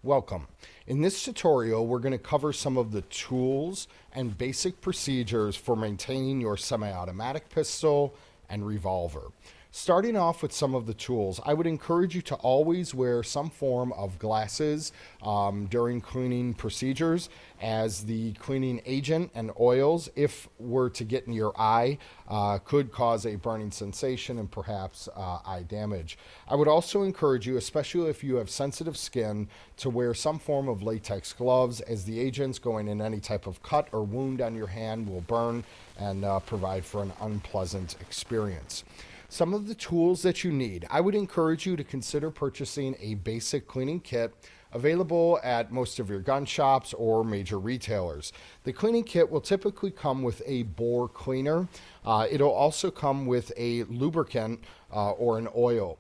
Welcome. In this tutorial, we're going to cover some of the tools and basic procedures for maintaining your semi-automatic pistol and revolver. Starting off with some of the tools, I would encourage you to always wear some form of glasses during cleaning procedures, as the cleaning agent and oils, if were to get in your eye, could cause a burning sensation and perhaps eye damage. I would also encourage you, especially if you have sensitive skin, to wear some form of latex gloves, as the agents going in any type of cut or wound on your hand will burn and provide for an unpleasant experience. Some of the tools that you need, I would encourage you to consider purchasing a basic cleaning kit available at most of your gun shops or major retailers. The cleaning kit will typically come with a bore cleaner. It'll also come with a lubricant or an oil.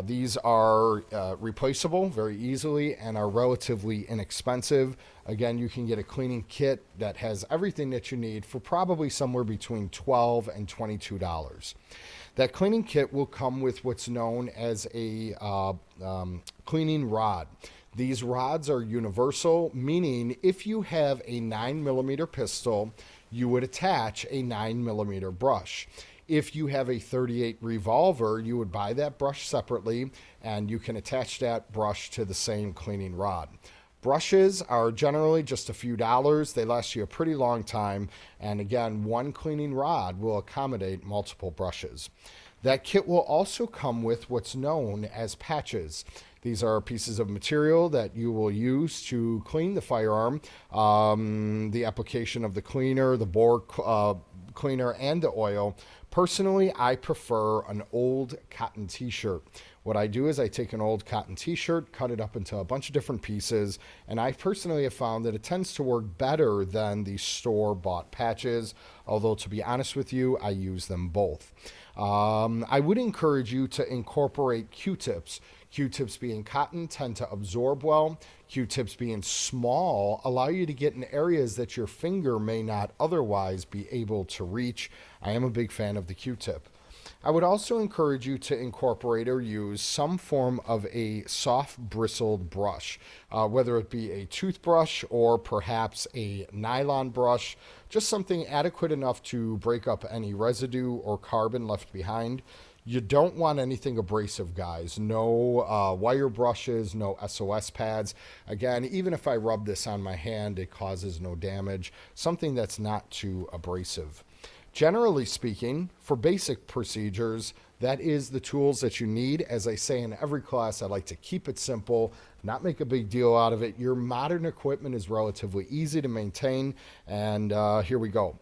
These are replaceable very easily and are relatively inexpensive. Again, you can get a cleaning kit that has everything that you need for probably somewhere between $12 and $22. That cleaning kit will come with what's known as a cleaning rod. These rods are universal, meaning if you have a 9mm pistol, you would attach a 9mm brush. If you have a .38 revolver, you would buy that brush separately, and you can attach that brush to the same cleaning rod. Brushes are generally just a few dollars. They last you a pretty long time, and again, one cleaning rod will accommodate multiple brushes. That kit will also come with what's known as patches. These are pieces of material that you will use to clean the firearm. The application of the cleaner, the bore cleaner, and the oil. Personally, I prefer an old cotton t-shirt. What I do is I take an old cotton t-shirt, cut it up into a bunch of different pieces, and I personally have found that it tends to work better than the store-bought patches, although to be honest with you, I use them both. I would encourage you to incorporate Q-tips. Q-tips being cotton tend to absorb well. Q-tips being small allow you to get in areas that your finger may not otherwise be able to reach. I am a big fan of the Q-tip. I would also encourage you to incorporate or use some form of a soft bristled brush, whether it be a toothbrush or perhaps a nylon brush, just something adequate enough to break up any residue or carbon left behind. You don't want anything abrasive, guys. No wire brushes, no SOS pads. Again, even if I rub this on my hand, it causes no damage. Something that's not too abrasive. Generally speaking, for basic procedures, that is the tools that you need. As I say in every class, I like to keep it simple, not make a big deal out of it. Your modern equipment is relatively easy to maintain, and here we go.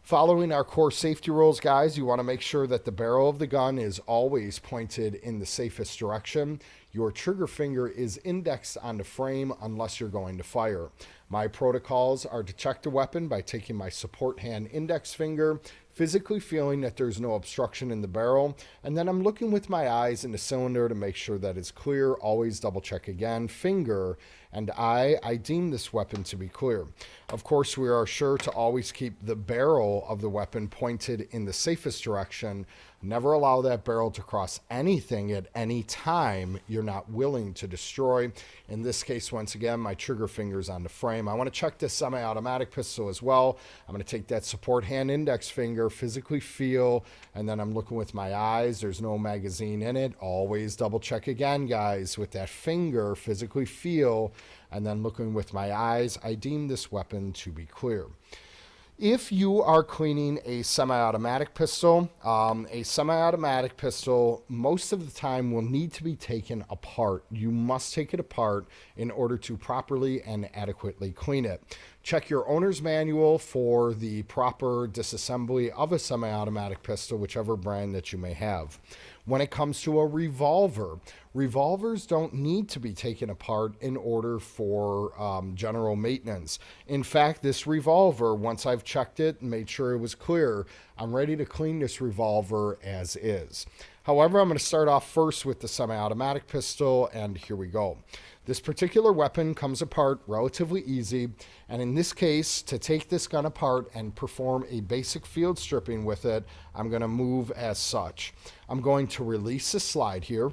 Following our core safety rules, guys, you want to make sure that the barrel of the gun is always pointed in the safest direction. Your trigger finger is indexed on the frame unless you're going to fire. My protocols are to check the weapon by taking my support hand index finger, physically feeling that there's no obstruction in the barrel, and then I'm looking with my eyes in the cylinder to make sure that it's clear. Always double check again, finger and I deem this weapon to be clear. Of course, we are sure to always keep the barrel of the weapon pointed in the safest direction. Never allow that barrel to cross anything at any time you're not willing to destroy. In this case, once again, my trigger finger's on the frame. I want to check this semi-automatic pistol as well. I'm going to take that support hand index finger, physically feel, and then I'm looking with my eyes. There's no magazine in it. Always double check again, guys, with that finger, physically feel, and then looking with my eyes. I deem this weapon to be clear. If you are cleaning a semi-automatic pistol most of the time will need to be taken apart. You must take it apart in order to properly and adequately clean it. Check your owner's manual for the proper disassembly of a semi-automatic pistol, whichever brand that you may have. When it comes to a revolver, revolvers don't need to be taken apart in order for general maintenance. In fact, this revolver, once I've checked it and made sure it was clear, I'm ready to clean this revolver as is. However, I'm going to start off first with the semi-automatic pistol, and here we go. This particular weapon comes apart relatively easy, and in this case, to take this gun apart and perform a basic field stripping with it, I'm going to move as such. I'm going to release the slide here.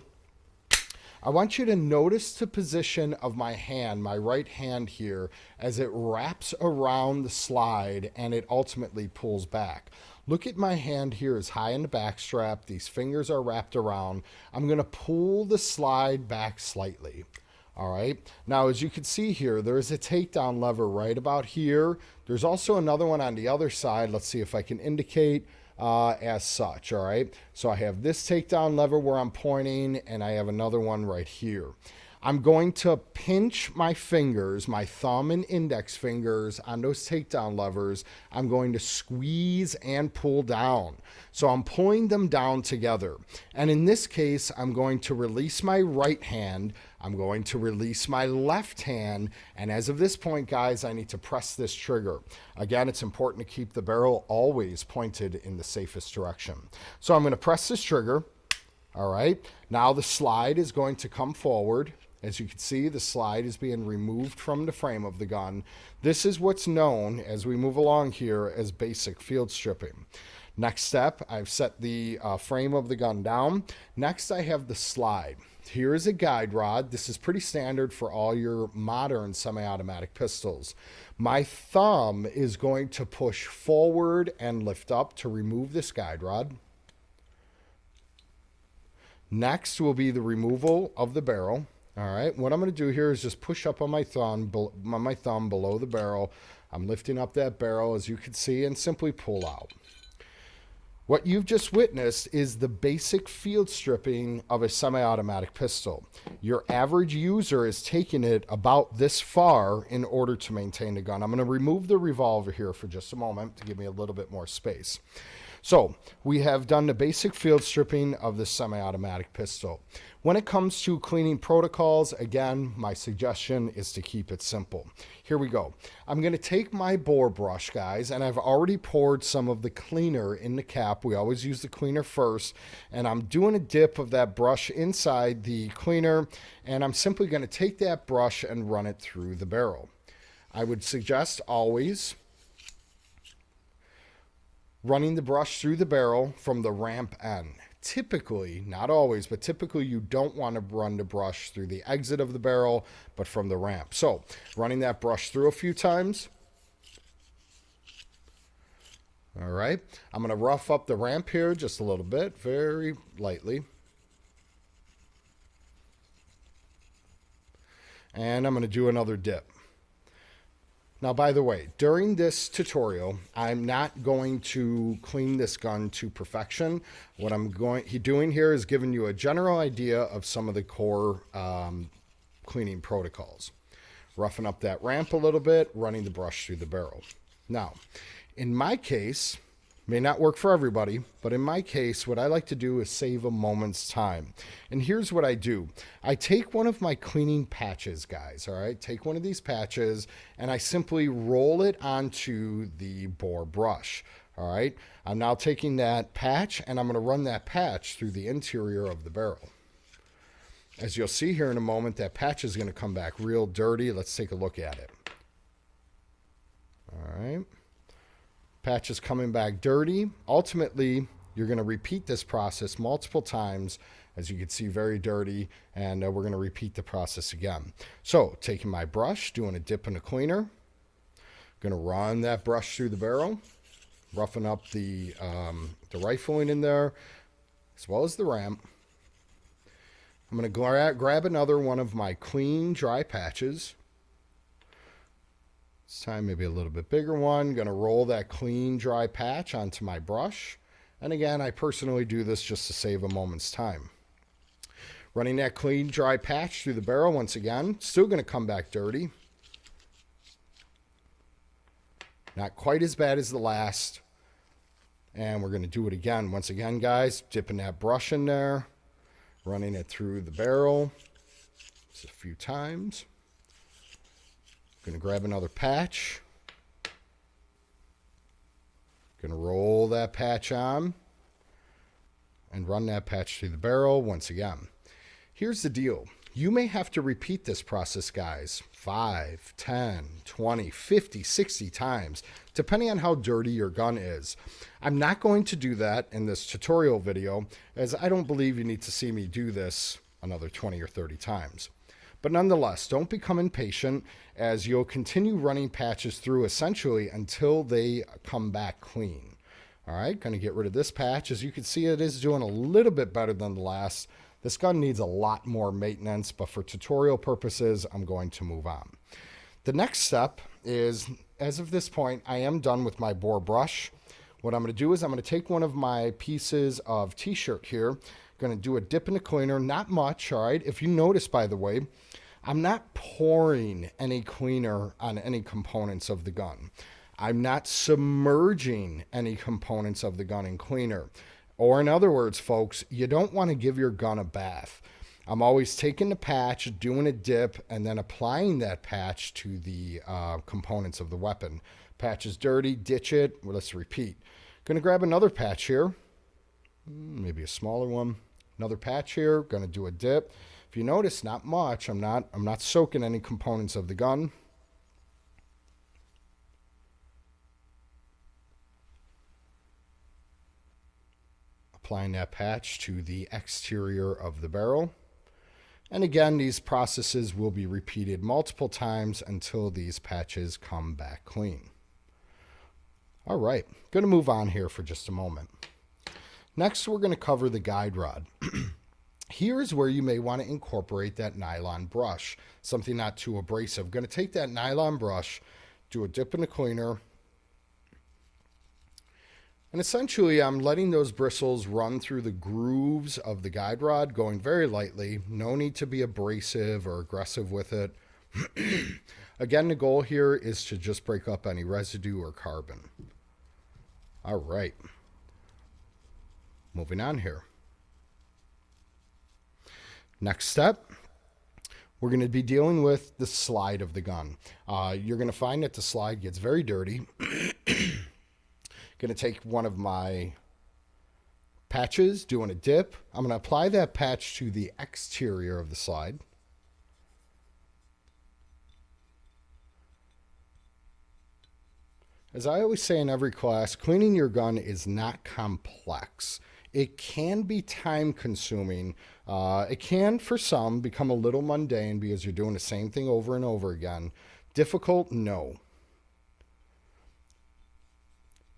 I want you to notice the position of my hand, my right hand here, as it wraps around the slide and it ultimately pulls back. Look at my hand here is high in the back strap. These fingers are wrapped around. I'm going to pull the slide back slightly. All right. Now, as you can see here, there is a takedown lever right about here. There's also another one on the other side. Let's see if I can indicate as such. All right. So I have this takedown lever where I'm pointing, and I have another one right here. I'm going to pinch my fingers, my thumb and index fingers on those takedown levers. I'm going to squeeze and pull down. So I'm pulling them down together. And in this case, I'm going to release my right hand. I'm going to release my left hand. And as of this point, guys, I need to press this trigger. Again, it's important to keep the barrel always pointed in the safest direction. So I'm going to press this trigger. All right. Now the slide is going to come forward. As you can see, the slide is being removed from the frame of the gun. This is what's known, as we move along here, as basic field stripping. Next step, I've set the frame of the gun down. Next, I have the slide. Here is a guide rod. This is pretty standard for all your modern semi-automatic pistols. My thumb is going to push forward and lift up to remove this guide rod. Next will be the removal of the barrel. All right, what I'm going to do here is just push up on my thumb below the barrel. I'm lifting up that barrel, as you can see, and simply pull out. What you've just witnessed is the basic field stripping of a semi-automatic pistol. Your average user is taking it about this far in order to maintain the gun. I'm going to remove the revolver here for just a moment to give me a little bit more space. So we have done the basic field stripping of the semi-automatic pistol. When it comes to cleaning protocols, again, my suggestion is to keep it simple. Here we go. I'm going to take my bore brush, guys, and I've already poured some of the cleaner in the cap. We always use the cleaner first, and I'm doing a dip of that brush inside the cleaner, and I'm simply going to take that brush and run it through the barrel. I would suggest always running the brush through the barrel from the ramp end. Typically, not always, but typically you don't want to run the brush through the exit of the barrel, but from the ramp. So running that brush through a few times. All right. I'm going to rough up the ramp here just a little bit, very lightly. And I'm going to do another dip. Now, by the way, during this tutorial, I'm not going to clean this gun to perfection. What I'm doing here is giving you a general idea of some of the core cleaning protocols. Roughing up that ramp a little bit, running the brush through the barrel. Now, in my case, may not work for everybody, but in my case, what I like to do is save a moment's time. And here's what I do. I take one of my cleaning patches, guys, all right? Take one of these patches, and I simply roll it onto the bore brush, all right? I'm now taking that patch, and I'm going to run that patch through the interior of the barrel. As you'll see here in a moment, that patch is going to come back real dirty. Let's take a look at it. All right. Patch is coming back dirty. Ultimately, you're going to repeat this process multiple times, as you can see, very dirty, and we're going to repeat the process again. So, taking my brush, doing a dip in the cleaner, going to run that brush through the barrel, roughing up the rifling in there, as well as the ramp. I'm going to grab another one of my clean, dry patches. This time maybe a little bit bigger one. Going to roll that clean, dry patch onto my brush. And again, I personally do this just to save a moment's time. Running that clean, dry patch through the barrel once again. Still going to come back dirty. Not quite as bad as the last. And we're going to do it again. Once again, guys, dipping that brush in there. Running it through the barrel. Just a few times. Going to grab another patch. Going to roll that patch on and run that patch through the barrel once again. Here's the deal. You may have to repeat this process, guys, 5, 10, 20, 50, 60 times, depending on how dirty your gun is. I'm not going to do that in this tutorial video, as I don't believe you need to see me do this another 20 or 30 times. But nonetheless, don't become impatient, as you'll continue running patches through essentially until they come back clean. All right, going to get rid of this patch. As you can see, it is doing a little bit better than the last. This gun needs a lot more maintenance, but for tutorial purposes, I'm going to move on. The next step is, as of this point, I am done with my bore brush. What I'm going to do is I'm going to take one of my pieces of t-shirt here, going to do a dip in the cleaner, not much, all right? If you notice, by the way, I'm not pouring any cleaner on any components of the gun. I'm not submerging any components of the gun in cleaner. Or in other words, folks, you don't want to give your gun a bath. I'm always taking the patch, doing a dip, and then applying that patch to the components of the weapon. Patch is dirty, ditch it. Well, let's repeat. Going to grab another patch here, maybe a smaller one. Another patch here, going to do a dip. If you notice, not much. I'm not soaking any components of the gun. Applying that patch to the exterior of the barrel. And again, these processes will be repeated multiple times until these patches come back clean. All right, going to move on here for just a moment. Next, we're going to cover the guide rod. Here's where you may want to incorporate that nylon brush, something not too abrasive. Going to take that nylon brush, do a dip in the cleaner, and essentially I'm letting those bristles run through the grooves of the guide rod, going very lightly. No need to be abrasive or aggressive with it. Again, the goal here is to just break up any residue or carbon. All right. Moving on here. Next step, we're going to be dealing with the slide of the gun. You're going to find that the slide gets very dirty. Going to take one of my patches, doing a dip. I'm going to apply that patch to the exterior of the slide. As I always say in every class, cleaning your gun is not complex. It can be time consuming. It can, for some, become a little mundane because you're doing the same thing over and over again. Difficult? No.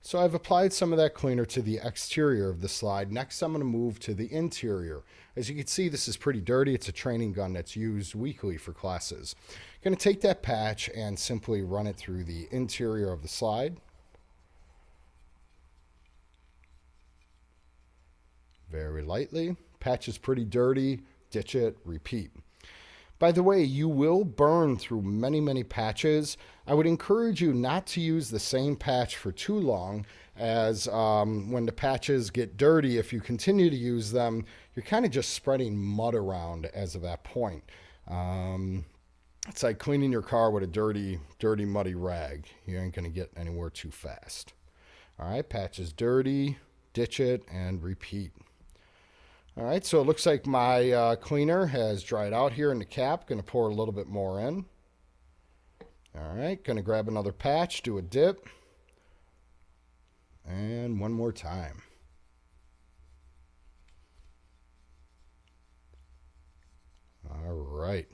So I've applied some of that cleaner to the exterior of the slide. Next, I'm going to move to the interior. As you can see, this is pretty dirty. It's a training gun that's used weekly for classes. I'm going to take that patch and simply run it through the interior of the slide. Very lightly. Patch is pretty dirty. Ditch it. Repeat. By the way, you will burn through many, many patches. I would encourage you not to use the same patch for too long, as when the patches get dirty, if you continue to use them, you're kind of just spreading mud around as of that point. It's like cleaning your car with a dirty, muddy rag. You ain't going to get anywhere too fast. All right, patch is dirty. Ditch it and repeat. All right, so it looks like my cleaner has dried out here in the cap. Going to pour a little bit more in. All right, going to grab another patch, do a dip. And one more time. All right.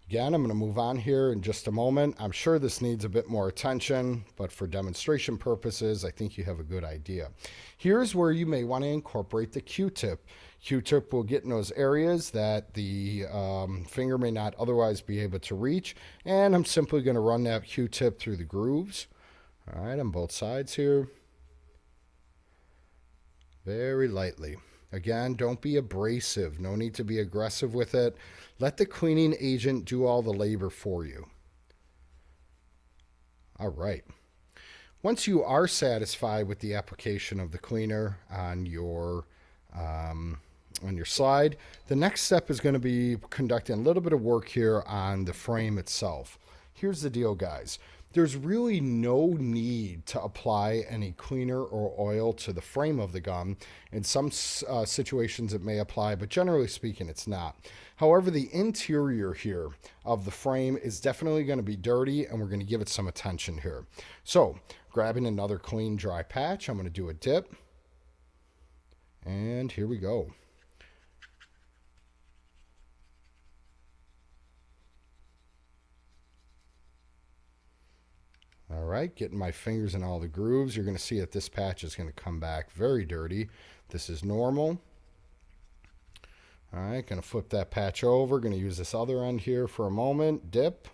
Again, I'm going to move on here in just a moment. I'm sure this needs a bit more attention, but for demonstration purposes, I think you have a good idea. Here's where you may want to incorporate the Q-tip. Q-tip will get in those areas that the finger may not otherwise be able to reach, and I'm simply going to run that Q-tip through the grooves. All right, on both sides here. Very lightly. Again, don't be abrasive. No need to be aggressive with it. Let the cleaning agent do all the labor for you. All right. Once you are satisfied with the application of the cleaner on your slide, the next step is going to be conducting a little bit of work here on the frame itself. Here's the deal, guys. There's really no need to apply any cleaner or oil to the frame of the gun. In some situations it may apply, but generally speaking it's not. However, the interior here of the frame is definitely going to be dirty, and we're going to give it some attention here. So, grabbing another clean, dry patch, I'm going to do a dip. And here we go. All right, getting my fingers in all the grooves. You're going to see that this patch is going to come back very dirty. This is normal. All right, going to flip that patch over. Going to use this other end here for a moment. Dip.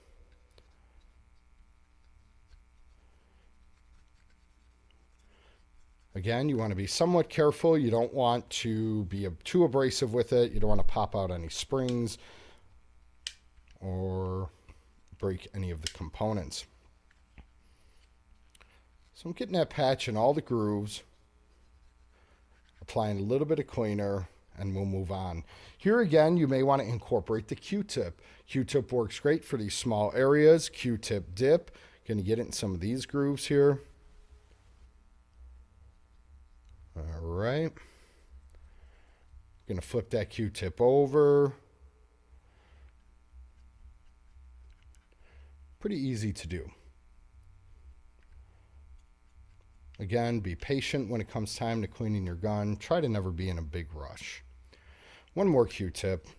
Again, you want to be somewhat careful. You don't want to be too abrasive with it. You don't want to pop out any springs or break any of the components. So I'm getting that patch in all the grooves, applying a little bit of cleaner, and we'll move on. Here again, you may want to incorporate the Q-tip. Q-tip works great for these small areas. Q-tip dip. Going to get it in some of these grooves here. All right. Going to flip that Q-tip over. Pretty easy to do. Again, be patient when it comes time to cleaning your gun. Try to never be in a big rush. One more Q-tip. Going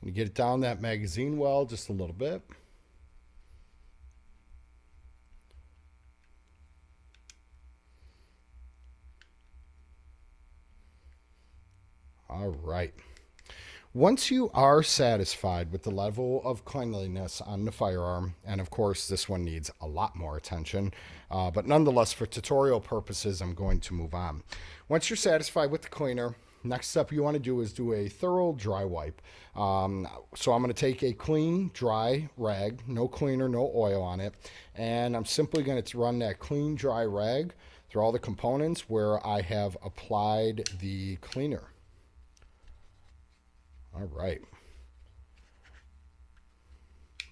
to get it down that magazine well just a little bit. All right. Once you are satisfied with the level of cleanliness on the firearm, and of course this one needs a lot more attention, but nonetheless for tutorial purposes I'm going to move on. Once you're satisfied with the cleaner, next step you want to do is do a thorough dry wipe. So I'm going to take a clean dry rag, no cleaner, no oil on it, and I'm simply going to run that clean dry rag through all the components where I have applied the cleaner. All right.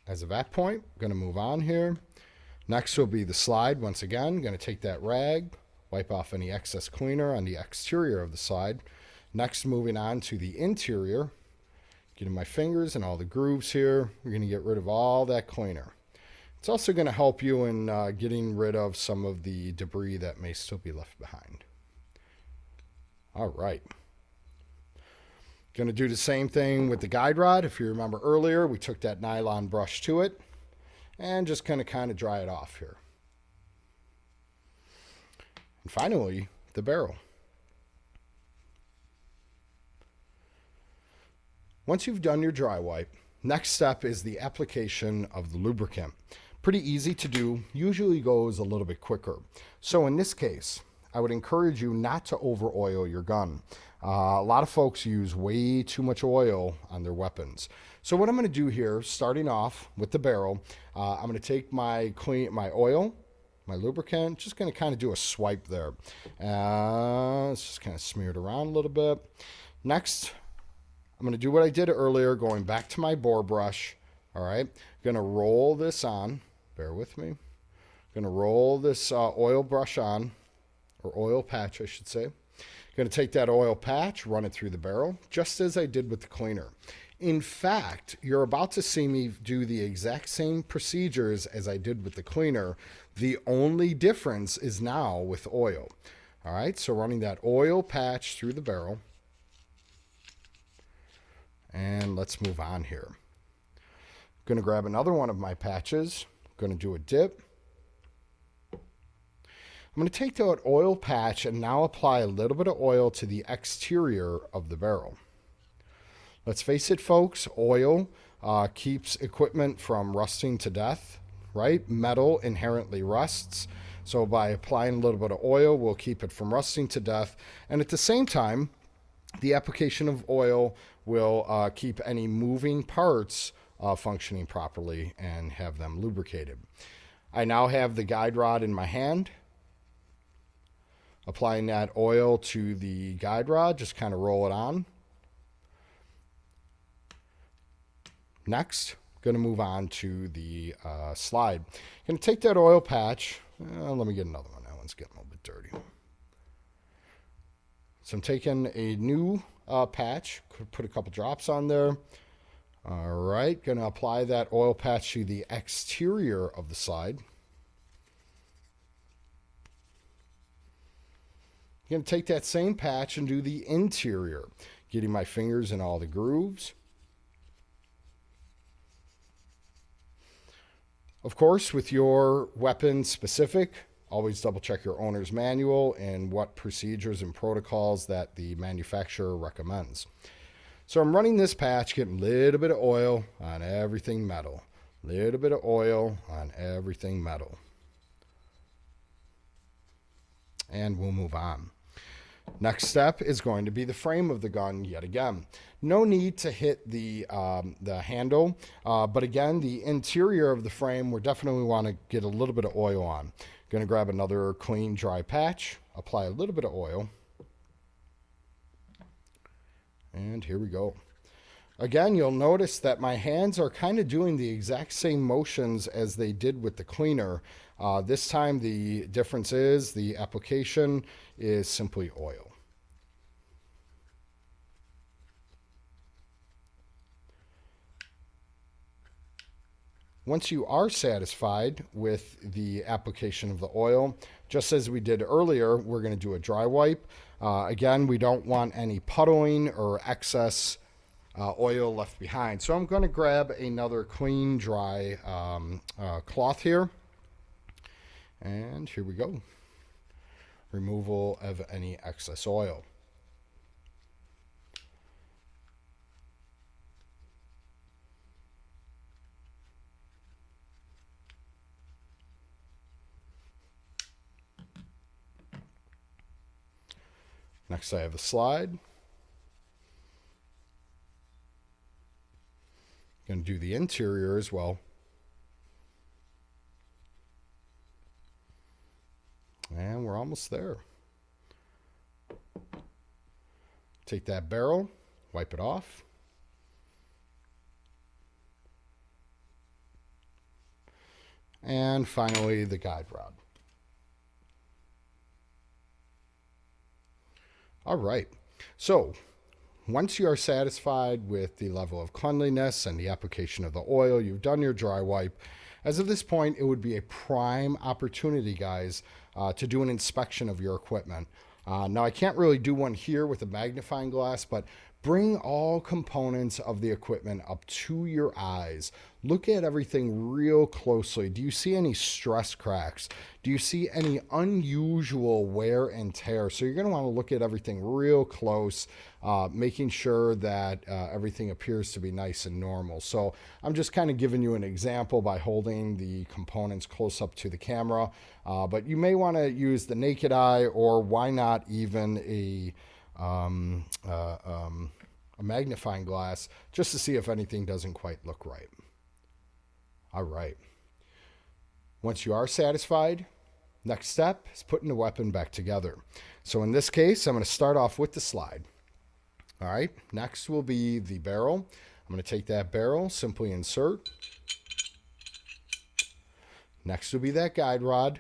As of that point, I'm going to move on here. Next will be the slide. Once again, I'm going to take that rag, wipe off any excess cleaner on the exterior of the slide. Next, moving on to the interior, getting my fingers in all the grooves here. We're going to get rid of all that cleaner. It's also going to help you in getting rid of some of the debris that may still be left behind. All right. Going to do the same thing with the guide rod. If you remember earlier, we took that nylon brush to it and just kind of dry it off here. And finally, the barrel. Once you've done your dry wipe, next step is the application of the lubricant. Pretty easy to do, usually goes a little bit quicker. So in this case, I would encourage you not to over oil your gun. A lot of folks use way too much oil on their weapons. So what I'm going to do here, starting off with the barrel, I'm going to take my oil, my lubricant, just going to kind of do a swipe there. It's just kind of smeared around a little bit. Next, I'm going to do what I did earlier, going back to my bore brush. All right, going to roll this on. Bear with me. Going to roll this oil brush on, or oil patch, I should say. Going to take that oil patch, run it through the barrel, just as I did with the cleaner. In fact, you're about to see me do the exact same procedures as I did with the cleaner. The only difference is now with oil. All right, so running that oil patch through the barrel. And let's move on here. I'm going to grab another one of my patches. I'm going to do a dip. I'm going to take that oil patch and now apply a little bit of oil to the exterior of the barrel. Let's face it, folks, oil keeps equipment from rusting to death, right? Metal inherently rusts. So by applying a little bit of oil, we'll keep it from rusting to death. And at the same time, the application of oil will keep any moving parts functioning properly and have them lubricated. I now have the guide rod in my hand. Applying that oil to the guide rod, just kind of roll it on. Next, going to move on to the slide. Going to take that oil patch. Let me get another one. That one's getting a little bit dirty. So I'm taking a new patch. Could put a couple drops on there. All right, going to apply that oil patch to the exterior of the slide. I'm going to take that same patch and do the interior, getting my fingers in all the grooves. Of course, with your weapon specific, always double check your owner's manual and what procedures and protocols that the manufacturer recommends. So I'm running this patch, getting a little bit of oil on everything metal. Little bit of oil on everything metal. And we'll move on. Next step is going to be the frame of the gun yet again. No need to hit the handle, but again, the interior of the frame, we definitely want to get a little bit of oil on. Going to grab another clean, dry patch, apply a little bit of oil, and here we go. Again, you'll notice that my hands are kind of doing the exact same motions as they did with the cleaner. This time the difference is the application is simply oil. Once you are satisfied with the application of the oil, just as we did earlier, we're going to do a dry wipe. Again, we don't want any puddling or excess oil left behind. So I'm going to grab another clean, dry cloth here. And here we go. Removal of any excess oil. Next I have the slide. Going to do the interior as well. And we're almost there. Take that barrel, wipe it off. And finally, the guide rod. All right. So once you are satisfied with the level of cleanliness and the application of the oil, you've done your dry wipe. As of this point, it would be a prime opportunity, guys, to do an inspection of your equipment. Now, I can't really do one here with a magnifying glass, but bring all components of the equipment up to your eyes. Look at everything real closely. Do you see any stress cracks? Do you see any unusual wear and tear? So you're going to want to look at everything real close, making sure that everything appears to be nice and normal. So I'm just kind of giving you an example by holding the components close up to the camera, but you may want to use the naked eye, or why not even a magnifying glass, just to see if anything doesn't quite look right. All right. Once you are satisfied, next step is putting the weapon back together. So in this case, I'm going to start off with the slide. All right. Next will be the barrel. I'm going to take that barrel, simply insert. Next will be that guide rod.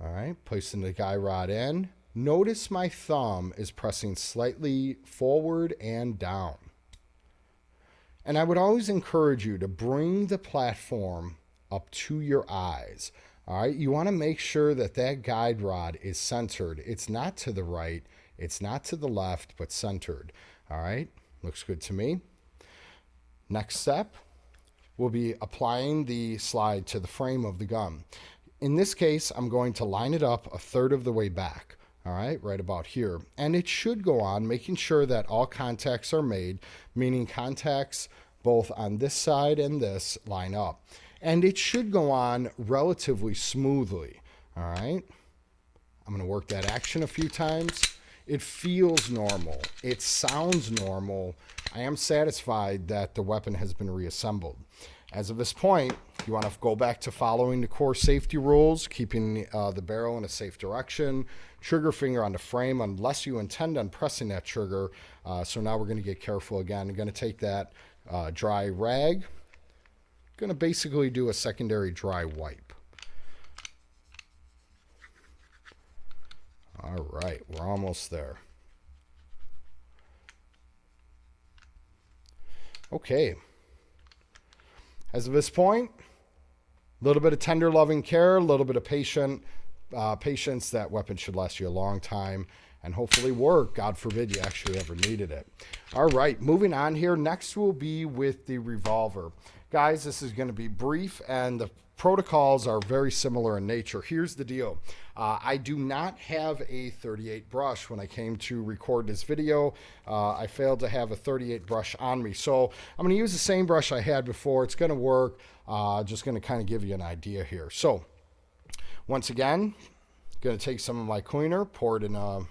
All right. Placing the guide rod in. Notice my thumb is pressing slightly forward and down. And I would always encourage you to bring the platform up to your eyes. All right, you want to make sure that that guide rod is centered. It's not to the right, it's not to the left, but centered. All right, looks good to me. Next step, we'll be applying the slide to the frame of the gun. In this case, I'm going to line it up a third of the way back. All right, right about here. And it should go on, making sure that all contacts are made, meaning contacts both on this side and this line up. And it should go on relatively smoothly. All right, I'm going to work that action a few times. It feels normal. It sounds normal. I am satisfied that the weapon has been reassembled. As of this point, you want to go back to following the core safety rules, keeping the barrel in a safe direction, trigger finger on the frame unless you intend on pressing that trigger. So now we're going to get careful again. I'm going to take that dry rag. Going to basically do a secondary dry wipe. All right, we're almost there. Okay. As of this point, a little bit of tender loving care, a little bit of patient patience. That weapon should last you a long time and hopefully work. God forbid you actually ever needed it. All right, moving on here. Next will be with the revolver. Guys, this is going to be brief, and the protocols are very similar in nature. Here's the deal. I do not have a 38 brush. When I came to record this video, I failed to have a 38 brush on me. So I'm going to use the same brush I had before. It's going to work. Just going to kind of give you an idea here. So once again, going to take some of my cleaner, pour it in a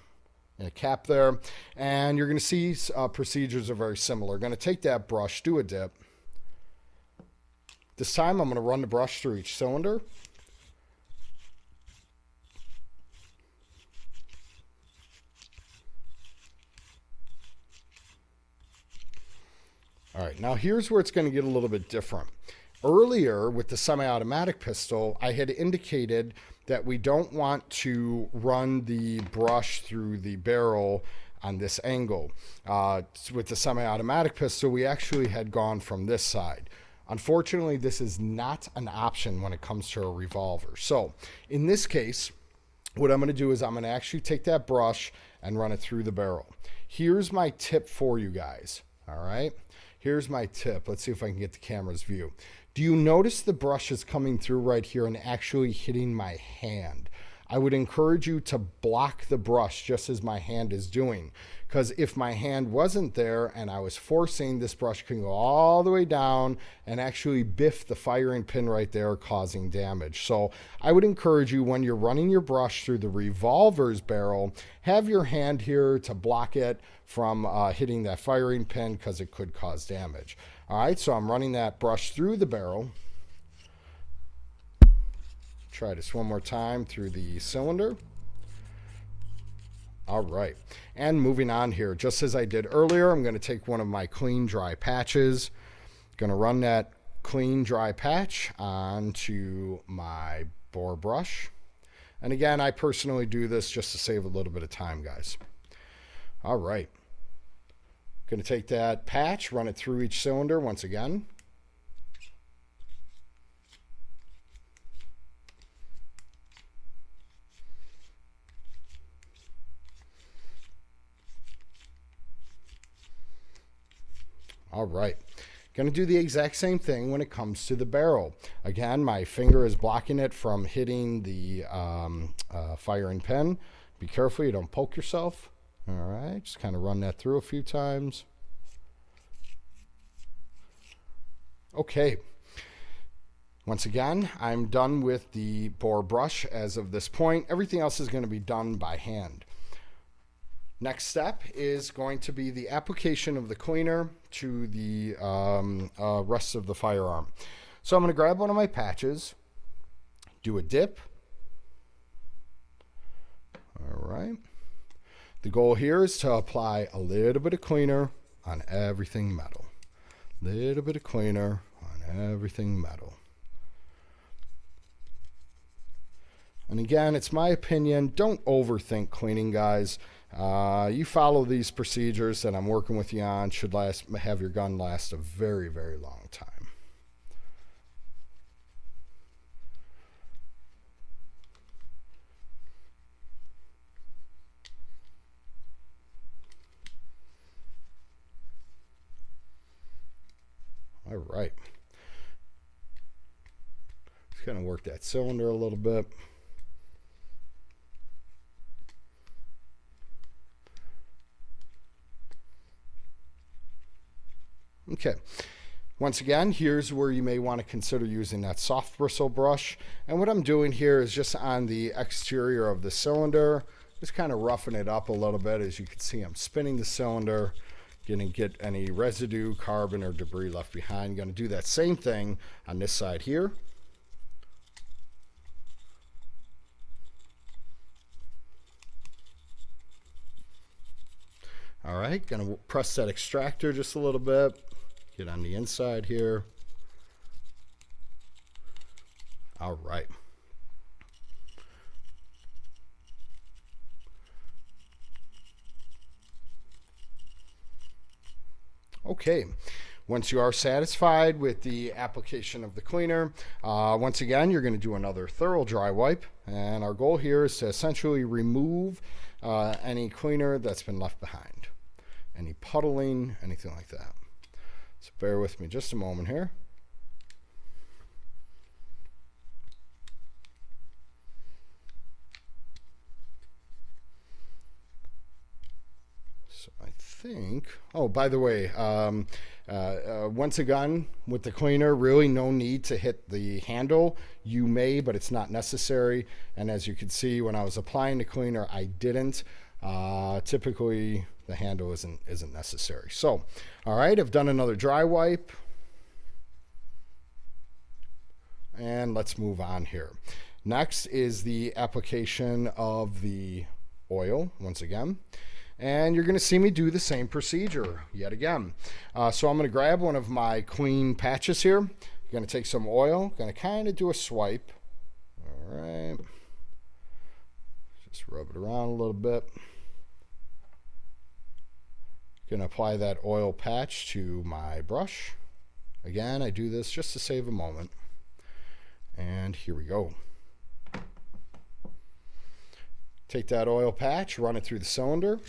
cap there, and you're going to see procedures are very similar. Going to take that brush, do a dip. This time I'm going to run the brush through each cylinder. All right, now here's where it's going to get a little bit different. Earlier with the semi-automatic pistol, I had indicated that we don't want to run the brush through the barrel on this angle. With the semi-automatic pistol, we actually had gone from this side. Unfortunately, this is not an option when it comes to a revolver. So in this case, what I'm going to do is I'm going to actually take that brush and run it through the barrel. Here's my tip for you guys. All right, here's my tip. Let's see if I can get the camera's view. Do you notice the brush is coming through right here and actually hitting my hand? I would encourage you to block the brush just as my hand is doing, because if my hand wasn't there and I was forcing, this brush can go all the way down and actually biff the firing pin right there, causing damage. So I would encourage you, when you're running your brush through the revolver's barrel, have your hand here to block it from hitting that firing pin, because it could cause damage. All right, so I'm running that brush through the barrel. Try this one more time through the cylinder. All right, and moving on here, just as I did earlier, I'm going to take one of my clean dry patches, going to run that clean dry patch onto my bore brush. And again, I personally do this just to save a little bit of time, guys. All right, going to take that patch, run it through each cylinder once again. All right, going to do the exact same thing when it comes to the barrel. Again, my finger is blocking it from hitting the firing pin. Be careful you don't poke yourself. All right, just kind of run that through a few times. Okay, once again, I'm done with the bore brush as of this point. Everything else is going to be done by hand. Next step is going to be the application of the cleaner to the rest of the firearm. So I'm going to grab one of my patches, do a dip. All right. The goal here is to apply a little bit of cleaner on everything metal. Little bit of cleaner on everything metal. And again, it's my opinion, don't overthink cleaning, guys. You follow these procedures that I'm working with you on, should have your gun last a very, very long time. All right. Just kind of work that cylinder a little bit. Okay, once again, here's where you may want to consider using that soft bristle brush. And what I'm doing here is just on the exterior of the cylinder, just kind of roughing it up a little bit. As you can see, I'm spinning the cylinder, gonna get any residue, carbon, or debris left behind. Gonna do that same thing on this side here. All right, gonna press that extractor just a little bit. Get on the inside here. All right. Okay, Once you are satisfied with the application of the cleaner, once again, you're going to do another thorough dry wipe. And our goal here is to essentially remove any cleaner that's been left behind. Any puddling, anything like that. So bear with me just a moment here. So I think, oh, by the way, once again, with the cleaner, really no need to hit the handle. You may, but it's not necessary. And as you can see, when I was applying the cleaner, I didn't. Typically, the handle isn't necessary. So, all right, I've done another dry wipe. And let's move on here. Next is the application of the oil, once again. And you're going to see me do the same procedure yet again. So I'm going to grab one of my clean patches here. I'm going to take some oil, going to kind of do a swipe. All right. Just rub it around a little bit. Going to apply that oil patch to my brush. Again, I do this just to save a moment. And here we go. Take that oil patch, run it through the cylinder.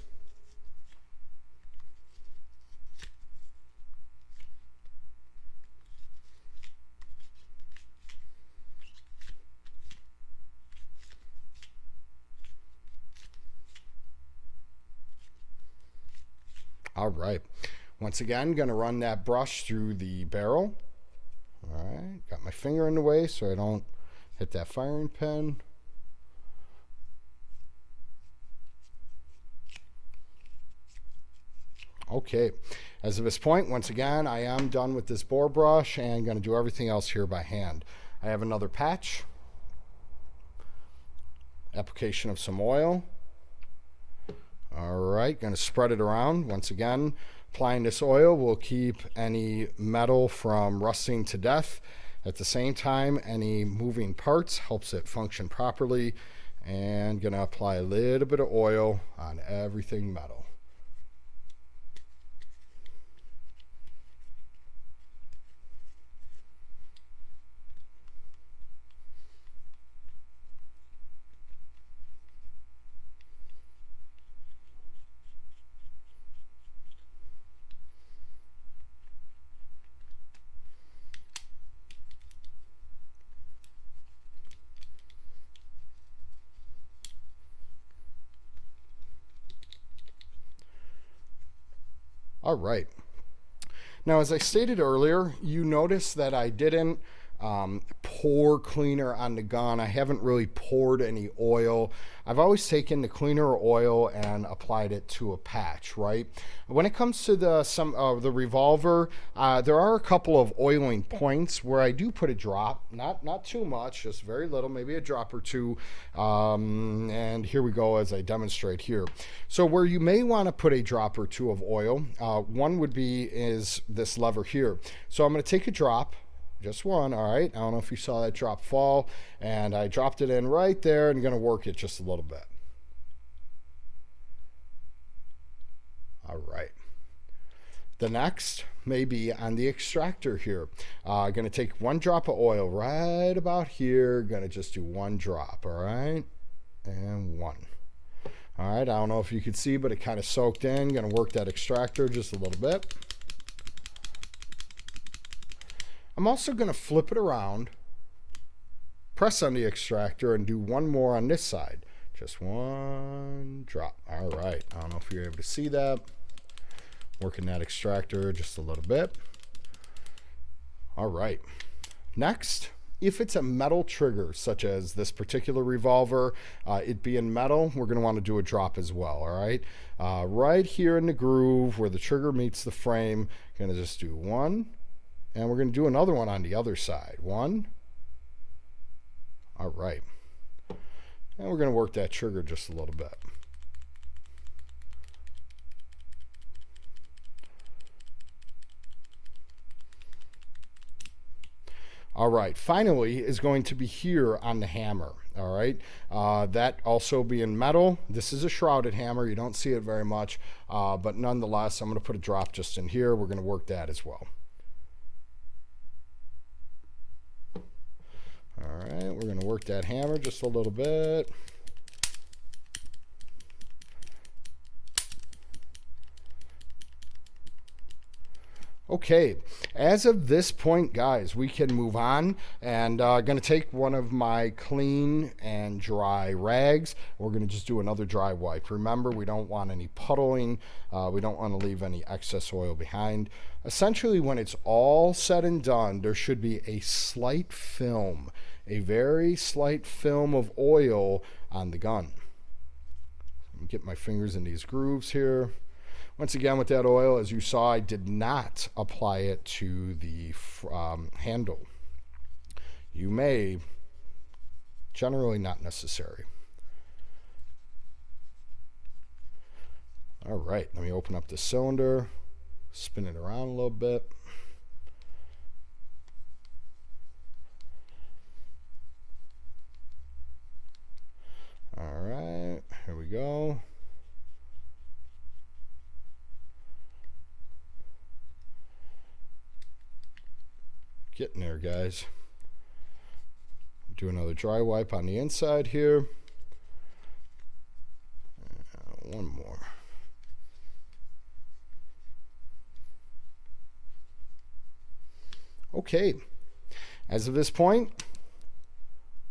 All right. Once again, going to run that brush through the barrel. All right. Got my finger in the way so I don't hit that firing pin. Okay. As of this point, once again, I am done with this bore brush and going to do everything else here by hand. I have another patch. Application of some oil. All right, going to spread it around. Once again, applying this oil will keep any metal from rusting to death. At the same time, any moving parts helps it function properly. And going to apply a little bit of oil on everything metal. All right. Now, as I stated earlier, you notice that I didn't pour cleaner on the gun. I haven't really poured any oil. I've always taken the cleaner or oil and applied it to a patch, right? When it comes to the Revolver, there are a couple of oiling points where I do put a drop, not too much, just very little, maybe a drop or two. And here we go as I demonstrate here. So where you may want to put a drop or two of oil, one would be is this lever here. So I'm going to take a drop. Just one, all right. I don't know if you saw that drop fall, and I dropped it in right there and going to work it just a little bit. All right. The next may be on the extractor here. Going to take one drop of oil right about here. Going to just do one drop, all right? And one. All right, I don't know if you could see, but it kind of soaked in. Going to work that extractor just a little bit. I'm also going to flip it around, press on the extractor, and do one more on this side. Just one drop. All right. I don't know if you're able to see that. Working that extractor just a little bit. All right. Next, if it's a metal trigger, such as this particular Revolver, it being metal, we're going to want to do a drop as well. All right. Right here in the groove where the trigger meets the frame, going to just do one. And we're going to do another one on the other side. One. All right. And we're going to work that trigger just a little bit. All right. Finally is going to be here on the hammer. All right. That also being metal. This is a shrouded hammer. You don't see it very much. But nonetheless, I'm going to put a drop just in here. We're going to work that as well. All right, we're going to work that hammer just a little bit. Okay, as of this point, guys, we can move on, and going to take one of my clean and dry rags. We're going to just do another dry wipe. Remember, we don't want any puddling. We don't want to leave any excess oil behind. Essentially, when it's all said and done, there should be a slight film, a very slight film of oil on the gun. Let me get my fingers in these grooves here. Once again, with that oil, as you saw, I did not apply it to the handle. You may, generally not necessary. All right, let me open up the cylinder, spin it around a little bit. All right, here we go. Getting there, guys. Do another dry wipe on the inside here. One more. Okay. As of this point,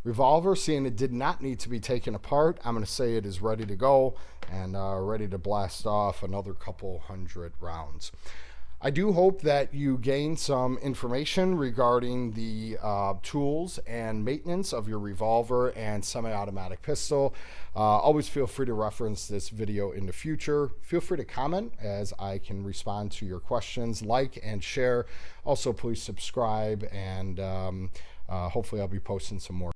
Revolver, seeing it did not need to be taken apart, I'm going to say it is ready to go and ready to blast off another couple hundred rounds. I do hope that you gain some information regarding the tools and maintenance of your revolver and semi-automatic pistol. Always feel free to reference this video in the future. Feel free to comment as I can respond to your questions. Like and share. Also, please subscribe, and hopefully I'll be posting some more